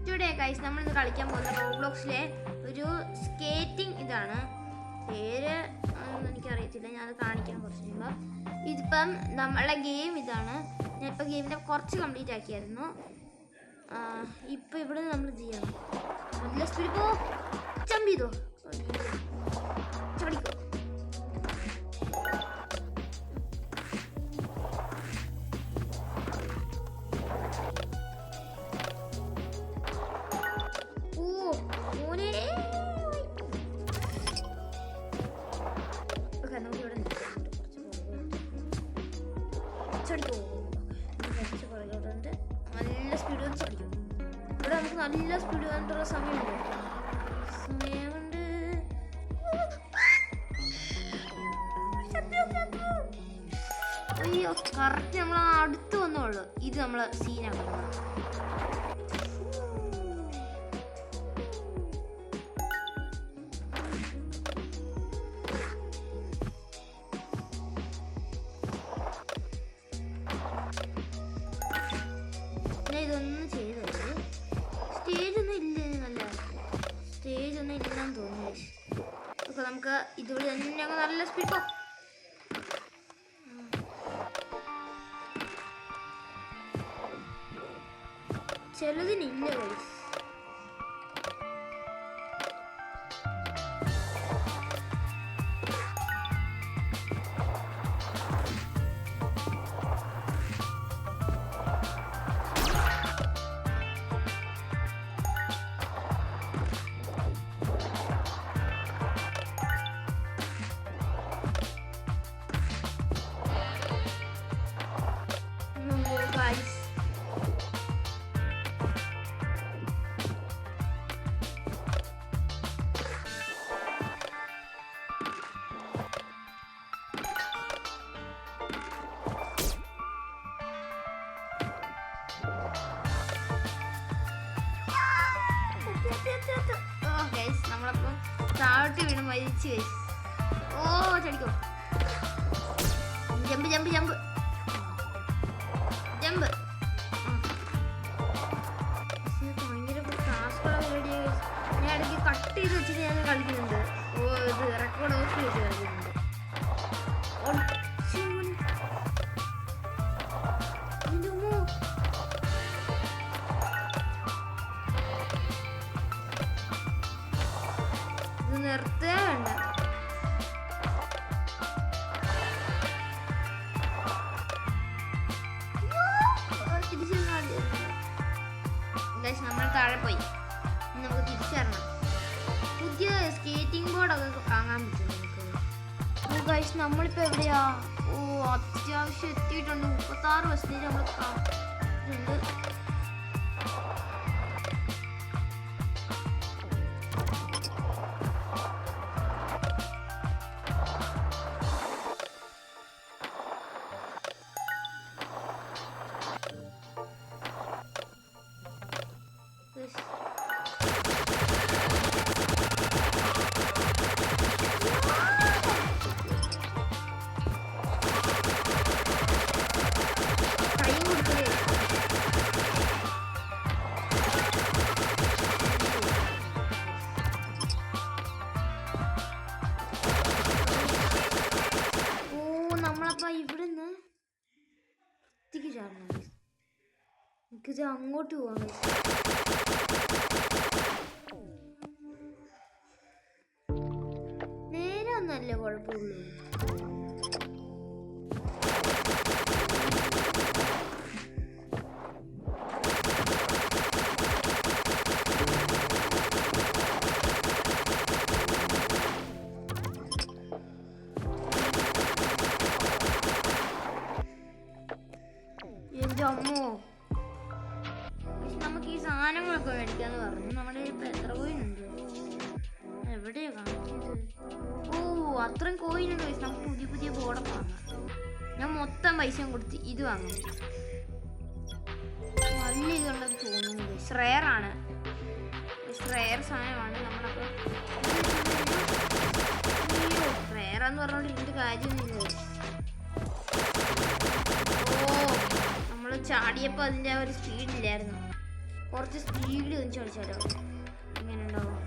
Today guys നമ്മളിന്ന് കളിക്കാൻ പോകുന്ന റോബ്ലോക്സിലെ ഒരു സ്കേറ്റിംഗ് ഇതാണ്. പേര് എനിക്കറിയത്തില്ല, ഞാനത് കാണിക്കാൻ കുറച്ച് കഴിയുമ്പോൾ. ഇതിപ്പം നമ്മളെ ഗെയിം ഇതാണ്. ഞാനിപ്പോൾ ഗെയിമിൻ്റെ കുറച്ച് കംപ്ലീറ്റ് ആക്കിയായിരുന്നു. ഇപ്പം ഇവിടെ നമ്മൾ ചെയ്യണം. നല്ല സ്പീഡ് പോ, ജമ്പ് ചെയ്തോ, ചടിക്കോ. നല്ല സ്പീഡ് വെച്ച് അടിക്കും. ഇവിടെ നമുക്ക് നല്ല സ്പീഡ് വന്നിട്ടുള്ള സമയമുണ്ട്. അയ്യോ, കറക്റ്റ് നമ്മൾ അടുത്ത് വന്നോളൂ. ഇത് നമ്മളെ സീനാണ്. ഇതൊന്നും ചെയ്തത് സ്റ്റേജ് ഒന്നും ഇല്ല, നല്ല സ്റ്റേജ് ഒന്നും ഇല്ലെന്ന് തോന്നുന്നു. ഓക്കെ, നമുക്ക് ഇതുവഴി തന്നെ ഞങ്ങൾ നല്ല സ്പീഡ് പോ. ചിലതിനില്ല ഗൈസ്. നമ്മളപ്പം താഴോട്ട് വീണ് മരിച്ചു ഗൈസ്. ഓ ചടിക്കോ, ജമ്പ് ജമ്പ് ജമ്പ് ജമ്പ്. ഭയങ്കര ടാസ്കുള്ള പരിപാടിയാണ്. ഞാൻ ഇടയ്ക്ക് കട്ട് ചെയ്ത് വെച്ചിട്ട് ഞാൻ കളിക്കുന്നുണ്ട്. ഓ, ഇത് റെക്കോർഡ് ഓഫ് ചെയ്ത് കളിക്കുന്നുണ്ട്. നിർത്തേ വേണ്ട. നമ്മൾ താഴെ പോയി, നമുക്ക് തിരിച്ചറിയണം. പുതിയ സ്കേറ്റിംഗ് ബോർഡൊക്കെ വാങ്ങാൻ പറ്റും നമുക്ക്. ഗൈസ് നമ്മളിപ്പോൾ എവിടെയാ? ഓ, അത്യാവശ്യം എത്തിയിട്ടുണ്ട്. 36% നമ്മൾ ഉണ്ട്. ഇവിടുന്ന് എനിക്കിത് അങ്ങോട്ട് പോവാൻ. നേരെ ഒന്നല്ലേ കുഴപ്പമുള്ളൂ. അമ്മോ, നമുക്ക് ഈ സാധനങ്ങളൊക്കെ മേടിക്കാന്ന് പറഞ്ഞു. നമ്മുടെ ഇപ്പം എത്ര കോയിനുണ്ട്? എവിടെയാ കാണിച്ചത്? ഓ, അത്രയും കോയിനുണ്ട് ഗൈസ്. നമുക്ക് പുതിയ പുതിയ ബോർഡൊക്കെ വാങ്ങാം. ഞാൻ മൊത്തം പൈസയും കൊടുത്ത് ഇത് വാങ്ങുന്നു. നല്ല ഇതുണ്ടെന്ന് തോന്നുന്നു ഗൈസ്. റെയറാണ്, റെയർ സാധനമാണ്. നമ്മളപ്പോൾ റെയറാന്ന് പറഞ്ഞോണ്ട് ഇതിൻ്റെ കാര്യമൊന്നുമില്ല. ഓ, നമ്മൾ ചാടിയപ്പോൾ അതിൻ്റെ ആ ഒരു സ്പീഡില്ലായിരുന്നു. കുറച്ച് സ്പീഡിൽ ഒന്ന് ചടിച്ചാലോ? എങ്ങനെ ഉണ്ടാവും?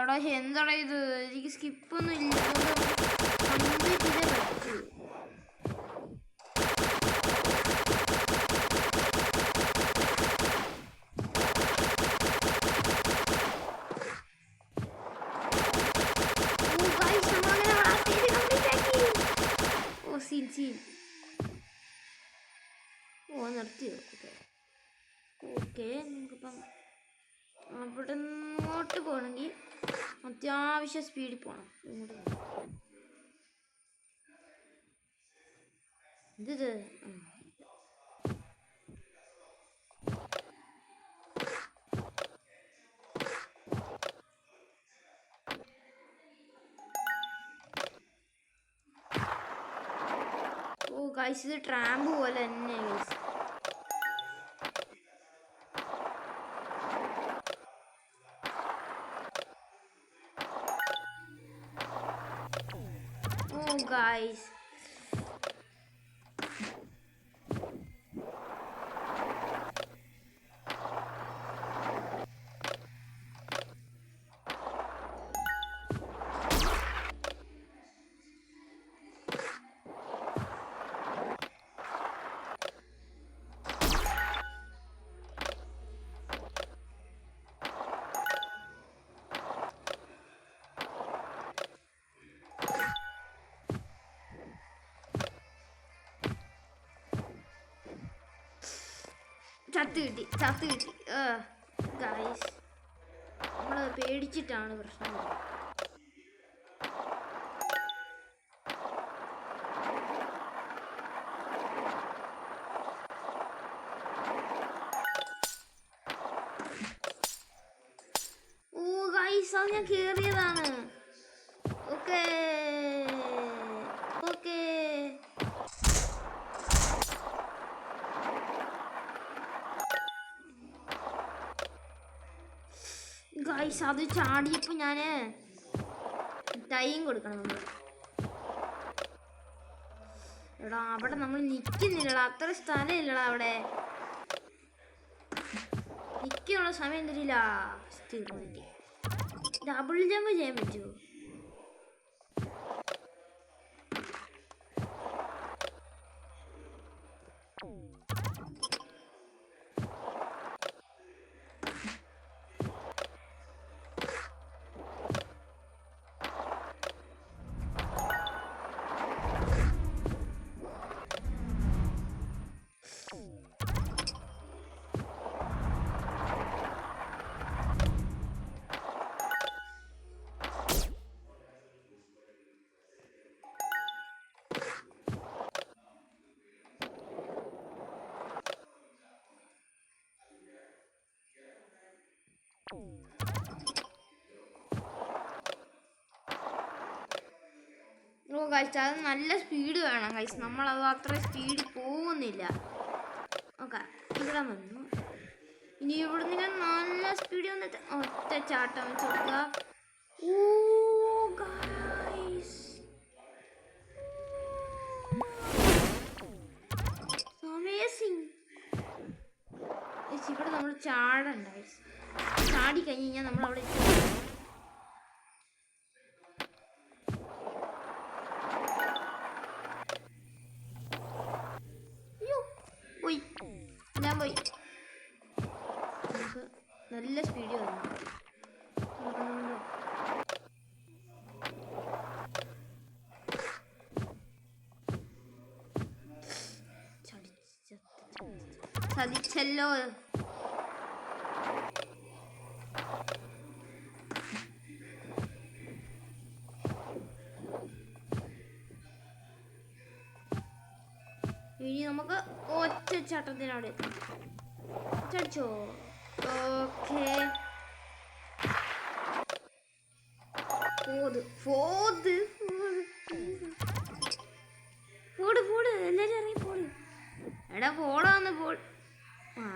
എടാ എന്താടാ ഇത്? എനിക്ക് സ്കിപ്പൊന്നും ഇല്ല, കംപ്ലീറ്റ് ചെയ്തേ പറ്റൂ. നിർത്തി വെക്കുക. ഓക്കെ, നമുക്കിപ്പം അവിടെ ഇങ്ങോട്ട് പോകണമെങ്കിൽ അത്യാവശ്യം സ്പീഡിൽ പോകണം. ഇങ്ങോട്ട് ഇത് ഓ ഗൈസ്, ഇത് ട്രാമ്പ് പോലെ തന്നെ ഗൈസ്. ഓ ഗൈസ്, ചത്ത് കിട്ടി. ഗൈസ്, നമ്മളത് പേടിച്ചിട്ടാണ് പ്രശ്നം. ഓ ഗൈസ്, അത് ഞാൻ കേറിയതാണ്. ഓക്കേ ഗൈസ്, അത് ചാടിയപ്പോൾ ഞാൻ ടൈം കൊടുക്കണം നമ്മൾ. എടാ അവിടെ നമ്മൾ നിൽക്കുന്നില്ലടാ, അത്ര സ്ഥലം ഇല്ലടാ അവിടെ. നിൽക്കാനുള്ള സമയം തരില്ല. ഡബിൾ ജമ്പ് ചെയ്യാൻ പറ്റുമോ? ഓ ഗൈസ്, അത് നല്ല സ്പീഡ് വേണം ഗൈസ്. നമ്മളത് അത്ര സ്പീഡിൽ പോകുന്നില്ല. ഓക്കെ, ഇവിടെ വന്നു. ഇനി ഇവിടെ നിന്ന് നല്ല സ്പീഡിൽ വന്നിട്ട് ഒറ്റ ചാട്ടം വെച്ച് കൊടുക്കുക. ഓ ഗൈസ്, അമേസിങ്. ഇവിടെ നമ്മൾ ചാടണ്ട ഗൈസ്. ചാടി കഴിഞ്ഞ് കഴിഞ്ഞാൽ നമ്മൾ അവിടെ പോയി. ഞാൻ പോയി. നമുക്ക് നല്ല സ്പീഡിൽ വന്നു. ചതിച്ചല്ലോ. ഇനി നമുക്ക് ഒറ്റ ചട്ടത്തിനവിടെ എത്താം. ചടിച്ചോ? ഓക്കെ,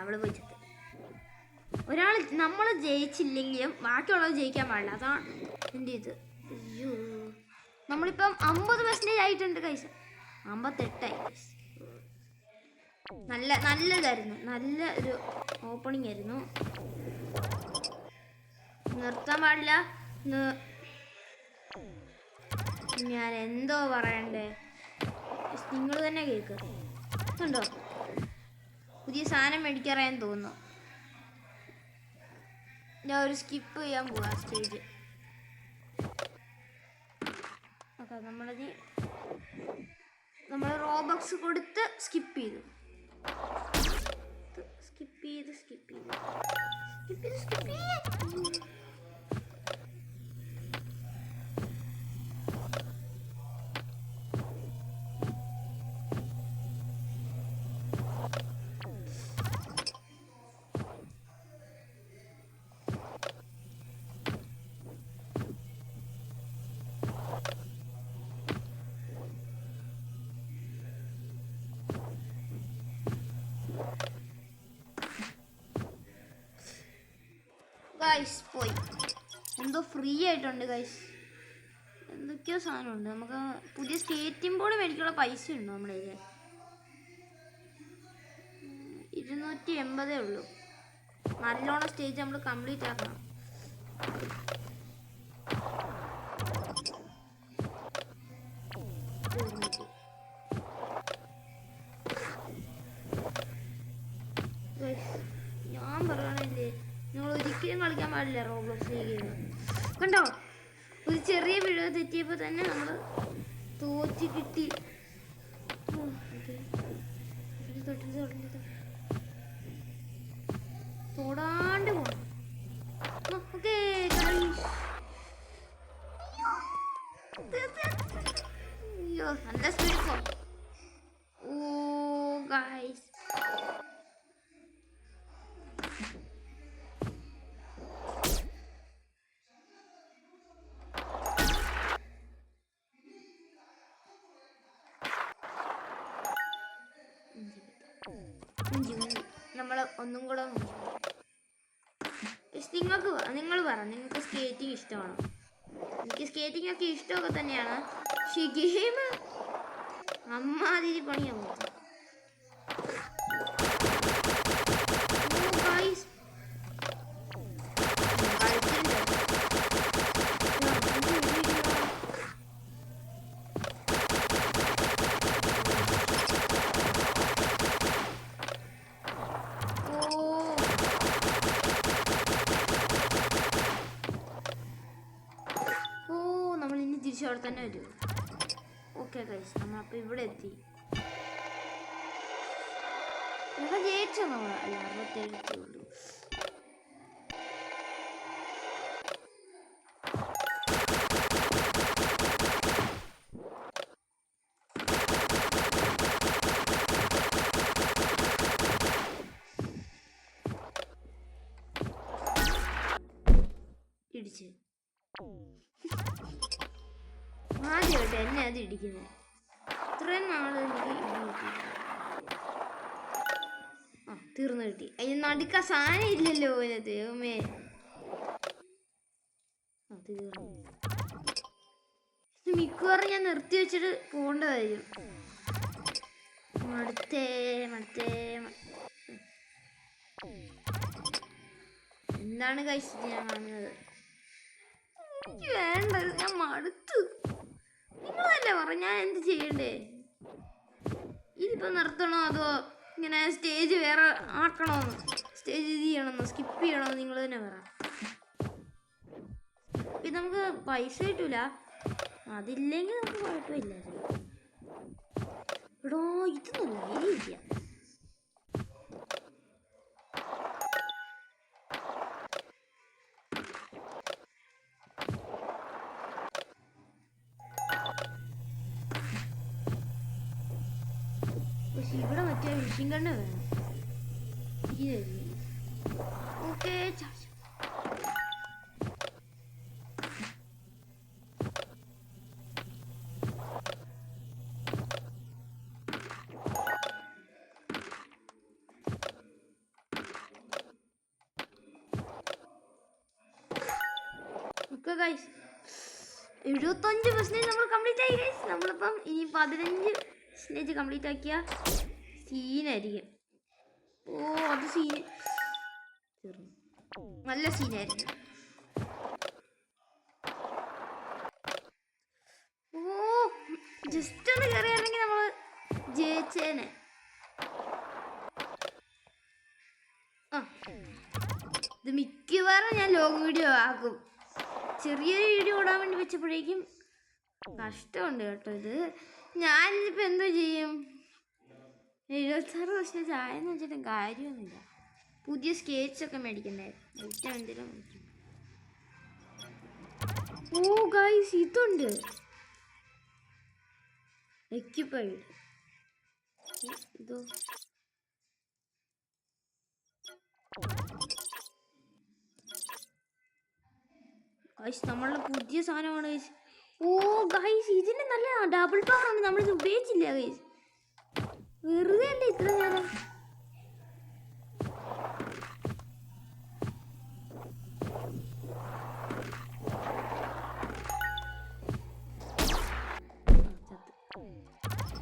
അവള് പോയി ചത്ത്. ഒരാൾ നമ്മൾ ജയിച്ചില്ലെങ്കിലും ബാക്കിയുള്ളവർ ജയിക്കാൻ പാടില്ല, അതാണ് എൻ്റെ ഇത്. അയ്യോ, നമ്മളിപ്പം 50% ആയിട്ടുണ്ട് കൈസ്, 58 കൈസ്. നല്ലതായിരുന്നു, നല്ല ഒരു ഓപ്പണിംഗ് ആയിരുന്നു. നിർത്താൻ പാടില്ല. ഞാൻ എന്തോ പറയണ്ടേ, നിങ്ങൾ തന്നെ കേൾക്കുക. ഉണ്ടോ പുതിയ സാധനം മേടിക്കാറായെന്ന് തോന്നുന്നു. ഞാൻ ഒരു സ്കിപ്പ് ചെയ്യാൻ പോവാ സ്റ്റേജ്. ഓക്കെ, നമ്മൾ റോബക്സ് കൊടുത്ത് സ്കിപ്പ് ചെയ്തു. ഗൈസ് പോയി, എന്തോ ഫ്രീ ആയിട്ടുണ്ട് ഗൈസ്, എന്തൊക്കെയോ സാധനമുണ്ട്. നമുക്ക് പുതിയ സ്റ്റേറ്റിംഗ് ബോർഡ് മേടിക്കാനുള്ള പൈസ ഉണ്ടോ നമ്മുടെ കയ്യിൽ? 280 ഉള്ളൂ. നല്ലോണം സ്റ്റേജ് നമ്മൾ കംപ്ലീറ്റ് ആക്കണം. ഞാൻ പറയണില്ലേ, നിങ്ങൾ ഒരിക്കലും കളിക്കാൻ പാടില്ല റോബ്ലോക്സ് ഗെയിം. കണ്ടോ, ഒരു ചെറിയ പിഴവ് തെറ്റിയപ്പോൾ തന്നെ നമ്മൾ തോറ്റ് കിട്ടി. തൊടാണ്ട് പോണം. ഓക്കേ അയ്യോ, നല്ല സ്പീഡ് പോ. ഓ ഗൈസ്, നമ്മൾ ഒന്നും കൂടെ നിങ്ങൾ പറ, നിങ്ങൾക്ക് സ്കേറ്റിംഗ് ഇഷ്ടമാണോ? എനിക്ക് സ്കേറ്റിംഗ് ഒക്കെ ഇഷ്ടമൊക്കെ തന്നെയാണ്, പക്ഷേ ഗെയിം അമ്മാതിരി പണിയാവും. അവിടെ തന്നെ വരും. ഓക്കെ ഗൈസ്, നമ്മളപ്പോൾ ഇവിടെ എത്തി. ഇവിടെ ജയിച്ചോ നമ്മൾ? അല്ല, 67 ഉള്ളൂ. ഇടിച്ച് ആദ്യമായിട്ട് എന്നെ അത് ഇടിക്കുന്നത്. ഇത്രയും നാള് എനിക്ക് തീർന്നു കിട്ടി. അതിന് നടുക്ക സാധനം ഇല്ലല്ലോ ദൈവമേ. തീർന്നു. മിക്കവാറും ഞാൻ നിർത്തി വെച്ചിട്ട് പോകേണ്ടതായിരിക്കും. എന്താണ് കഴിച്ചിട്ട് ഞാൻ കാണുന്നത്? എനിക്ക് വേണ്ടത്, ഞാൻ മടുത്തു. നിങ്ങളല്ലേ പറ ഞാൻ എന്ത് ചെയ്യണ്ടേ? ഇതിപ്പോ നിർത്തണോ അതോ ഇങ്ങനെ സ്റ്റേജ് വേറെ ആക്കണോന്ന്, സ്റ്റേജ് ഇത് ചെയ്യണമെന്നോ സ്കിപ്പ് ചെയ്യണമെന്ന് നിങ്ങൾ തന്നെ പറ. ഇത് നമുക്ക് പൈസ കിട്ടൂല, അതില്ലെങ്കിൽ നമുക്ക് കുഴപ്പമില്ല. എടോ ഇതൊന്നുമില്ല, ഇല്ല. പക്ഷെ ഇവിടെ മറ്റേ ഫിഷിംഗ് കണ്ണ് വേണം. ഓക്കെ, ഓക്കെ ഗൈസ് 75% നമ്മൾ കംപ്ലീറ്റ് ആയി ഗൈസ്. നമ്മളിപ്പം ഇനി 15% കംപ്ലീറ്റ് ആക്കിയ സീനായിരിക്കും. ഓ അത് സീൻ തീർന്നു, നല്ല സീനായിരുന്നു. ഓ ജസ്റ്റ് ഒന്ന് കയറിയാണെങ്കിൽ നമ്മൾ ജയിച്ചേനെ. ഇത് മിക്കവാറും ഞാൻ ലോങ് വീഡിയോ ആക്കും. ചെറിയൊരു വീഡിയോ ഓടാൻ വേണ്ടി വെച്ചപ്പോഴേക്കും കഷ്ടമുണ്ട് കേട്ടോ. ഇത് ഞാനിപ്പോൾ എന്തോ ചെയ്യും? 76% ചായെന്ന് വെച്ചിട്ടും കാര്യമൊന്നുമില്ല. പുതിയ സ്കേറ്റ്സൊക്കെ മേടിക്കണ്ടേ, എന്തെങ്കിലും. ഓ ഗൈസ് ഇതുണ്ട് എക്യുപ്പൈഡ്. ഇതോ ഗൈസ് നമ്മളുടെ പുതിയ സാധനമാണ് ഗൈസ്. ഓ ഗൈസ് ഇതിന് നല്ല ഡബിൾ പവർ ആണ്. നമ്മളിത് ഉപയോഗിച്ചില്ല ഗൈസ്, വെറുതെ അല്ലേ ഇത്ര നേരം.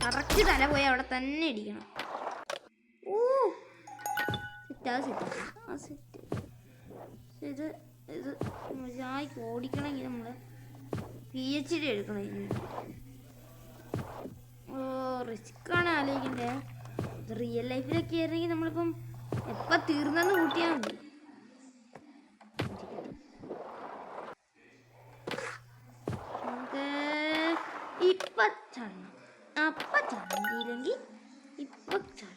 കറക്റ്റ് തല പോയി അവിടെ തന്നെ ഇടിക്കണം. ഓ സെറ്റ്. ഇത് ഇത് മര്യാദയ്ക്ക് ഓടിക്കണമെങ്കിൽ നമ്മൾ PhD എടുക്കണം. ഓ റിസ്ക്കാണ് ആലോചിക്കണ്ടേ. ഇത് റിയൽ ലൈഫിലൊക്കെ ആയിരുന്നെങ്കിൽ നമ്മളിപ്പം എപ്പോൾ തീർന്നെന്ന് കൂട്ടിയാൽ മതി. ഇപ്പം ചടണം, അപ്പം ചടങ്ങിയില്ലെങ്കിൽ ഇപ്പം ചട.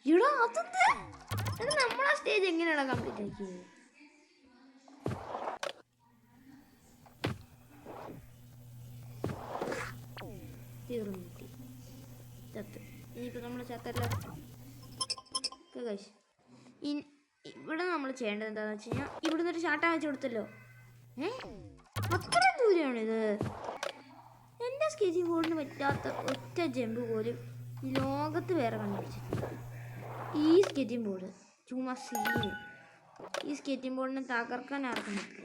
ഇവിടെ അത് നമ്മളാ സ്റ്റേജ് എങ്ങനെയാണ് കംപ്ലീറ്റ് ആക്കിയത്? തീർന്നു ചത്ത്. ഇനിയിപ്പോൾ നമ്മൾ ചത്തല്ല. ഇവിടെ നമ്മൾ ചെയ്യേണ്ടത് എന്താണെന്ന് വെച്ച് കഴിഞ്ഞാൽ ഇവിടുന്ന് ഒരു ഷാട്ട വെച്ച് കൊടുത്തല്ലോ. അത്രയും ദൂരമാണിത്. എൻ്റെ സ്കേറ്റിംഗ് ബോർഡിന് പറ്റാത്ത ഒറ്റ ജമ്പ് പോലും ഈ ലോകത്ത് വേറെ കണ്ടുപിടിച്ചിട്ടുണ്ട്. ഈ സ്കേറ്റിംഗ് ബോർഡ് ചുമ്മാ സീന്. ഈ സ്കേറ്റിംഗ് ബോർഡിനെ തകർക്കാൻ ആർക്കും പറ്റില്ല.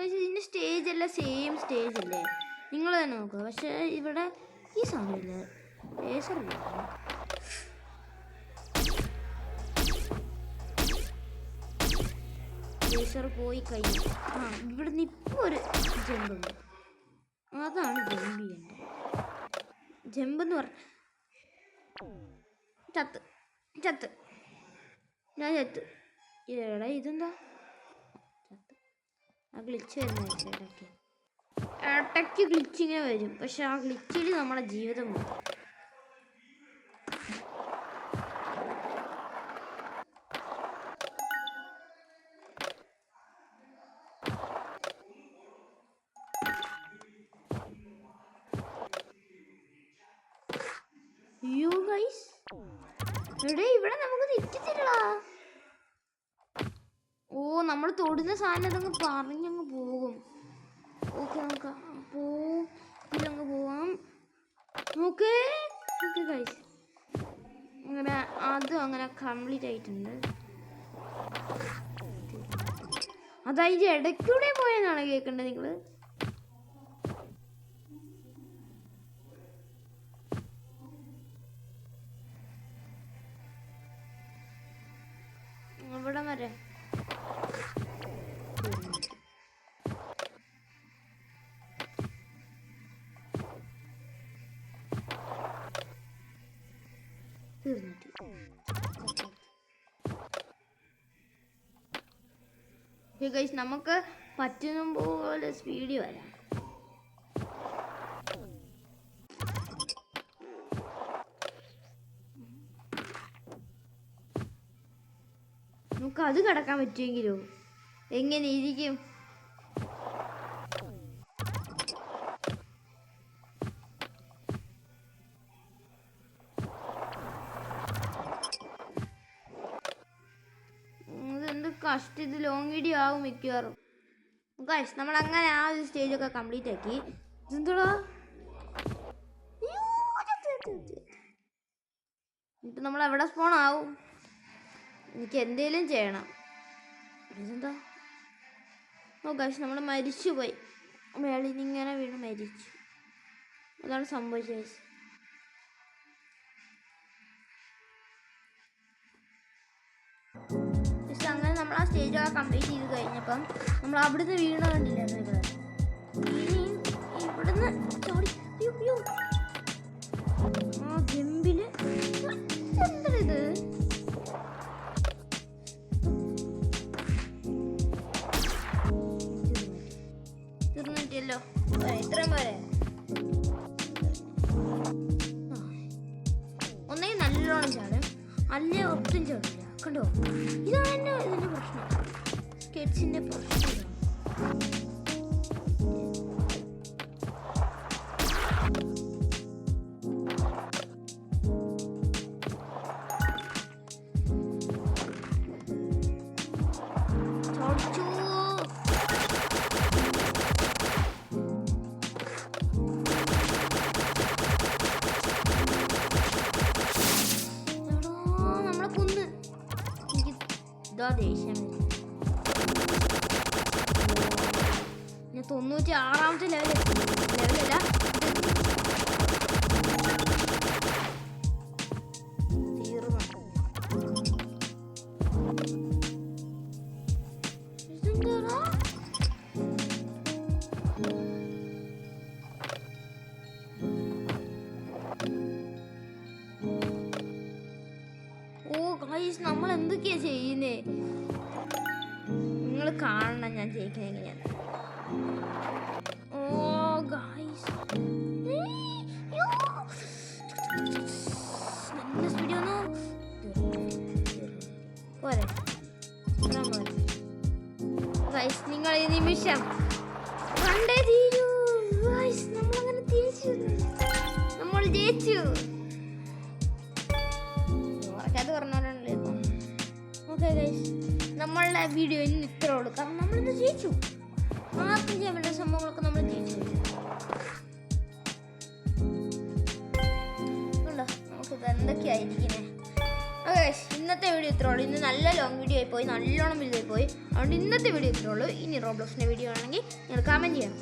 ഇതിൻ്റെ സ്റ്റേജ് എല്ലാം സെയിം സ്റ്റേജ് അല്ലേ, നിങ്ങൾ തന്നെ നോക്കുക. പക്ഷേ ഇവിടെ ഈ സാധനമില്ല, ലേസറില്ല. ലേസർ പോയി കഴിഞ്ഞു. ഇവിടെ നിന്ന് ഇപ്പോൾ ഒരു ജമ്പുണ്ട്, അതാണ് ജമ്പ് ചെയ്യേണ്ടത്. ജമ്പെന്ന് പറഞ്ഞ ചത്ത് ഞാൻ ചത്ത്. എടാ ഇതെന്താ ആ ഗ്ലിച്ച് വരുന്ന ഇടയ്ക്ക് ഗ്ലിച്ചിങ്ങനെ വരും. പക്ഷെ ആ ഗ്ലിച്ചിൽ നമ്മുടെ ജീവിതം പോകും. അയ്യോ ഗൈസ്, ഇവിടെ നമുക്ക് തെറ്റിച്ചില്ല. ഓ നമ്മൾ തൊടുന്ന സാധനം അതങ്ങ് പറഞ്ഞങ്ങ് പോകും. ഓക്കെ നമുക്ക് ഇതിലങ്ങ് പോവാം. ഓക്കെ ഗൈസ്, അങ്ങനെ അതും അങ്ങനെ കംപ്ലീറ്റ് ആയിട്ടുണ്ട്. അതായത് ഇടയ്ക്കൂടെ പോയെന്നാണ് കേൾക്കേണ്ടത് നിങ്ങൾ. ഇവിടെ വരെ ഗൈസ് നമുക്ക് പറ്റുന്ന പോലെ സ്പീഡിൽ വരാം. നമുക്ക് അത് കടക്കാൻ പറ്റുമെങ്കിലോ എങ്ങനെ ഇരിക്കും? ഇതെന്ത് കഷ്ടം, ഇത് ലോങ് വീഡിയോ ആവും മിക്കവാറും. ഗൈസ് നമ്മൾ അങ്ങനെ ആ ഒരു സ്റ്റേജൊക്കെ കംപ്ലീറ്റ് ആക്കി. ഇതെന്തോടാ എന്നിട്ട് നമ്മൾ എവിടെ സ്പോൺ ആവും? എനിക്ക് എന്തേലും ചെയ്യണം. ഇതെന്താ? ഓ ഗൈസ് നമ്മൾ മരിച്ചു പോയി. മേളിൽ നിന്ന് ഇങ്ങനെ വീണ് മരിച്ചു. അതാണ് സംഭവിച്ചത്. അങ്ങനെ നമ്മൾ ആ സ്റ്റേജൊക്കെ കംപ്ലീറ്റ് ചെയ്ത് കഴിഞ്ഞപ്പം നമ്മൾ അവിടുന്ന് വീണ കണ്ടില്ലായിരുന്നു. ഇവിടുന്ന് ചോടി ആ ഗംബില് എന്താ ഇത്? തീർന്നിട്ടല്ലോ, ഇത്രയും പോരെ. ഒന്നെങ്കിൽ നല്ലോണം ചാടും, അല്ലേ ഒട്ടും ചാടില്ല. കണ്ടോ, ഇതാണ് എൻ്റെ ഇതിൻ്റെ പ്രശ്നം, സ്കെച്ചിൻ്റെ പ്രശ്നം. ദേഷ്യം ഞാൻ 96ാമത്തെ ലെവലല്ല തീർന്നു. ഇതെന്താ? ഓ ഗൈസ് നമ്മൾ എന്തൊക്കെയാ ചെയ്യുന്നേ? നിങ്ങൾ കാണണം ഞാൻ ജയിക്കുന്നത് എങ്ങനെയാണ്. ഓ ഗൈസ് സ്പീഡിയോ പോരെ ഗൈസ്. നിങ്ങൾ ഈ നിമിഷം കണ്ടേ തീരൂ ഗൈസ്. നമ്മളങ്ങനെ തിരിച്ചു, നമ്മൾ ജയിച്ചു. അത് പറഞ്ഞാലേ ഓക്കെ ഗൈസ്, നമ്മളുടെ വീഡിയോ ഇന്ന് ഇത്രേ ഉള്ളൂ. കാരണം നമ്മളിന്ന് ജയിച്ചു. ആർക്കും ചെയ്യാൻ വേണ്ട സംഭവങ്ങളൊക്കെ നമ്മൾ ജയിച്ചു. നമുക്കിത് എന്തൊക്കെയായിരിക്കുന്നേ. ഓക്കെ ഇന്നത്തെ വീഡിയോ ഇത്രേ ഉള്ളൂ. ഇന്ന് നല്ല ലോങ് വീഡിയോ ആയി പോയി, നല്ലോണം വലുതായി പോയി. അതുകൊണ്ട് ഇന്നത്തെ വീഡിയോ ഇത്രേ ഉള്ളൂ. ഇനി റോബ്ലോക്സിൻ്റെ വീഡിയോ ആണെങ്കിൽ നിങ്ങൾ കമൻറ്റ് ചെയ്യണം.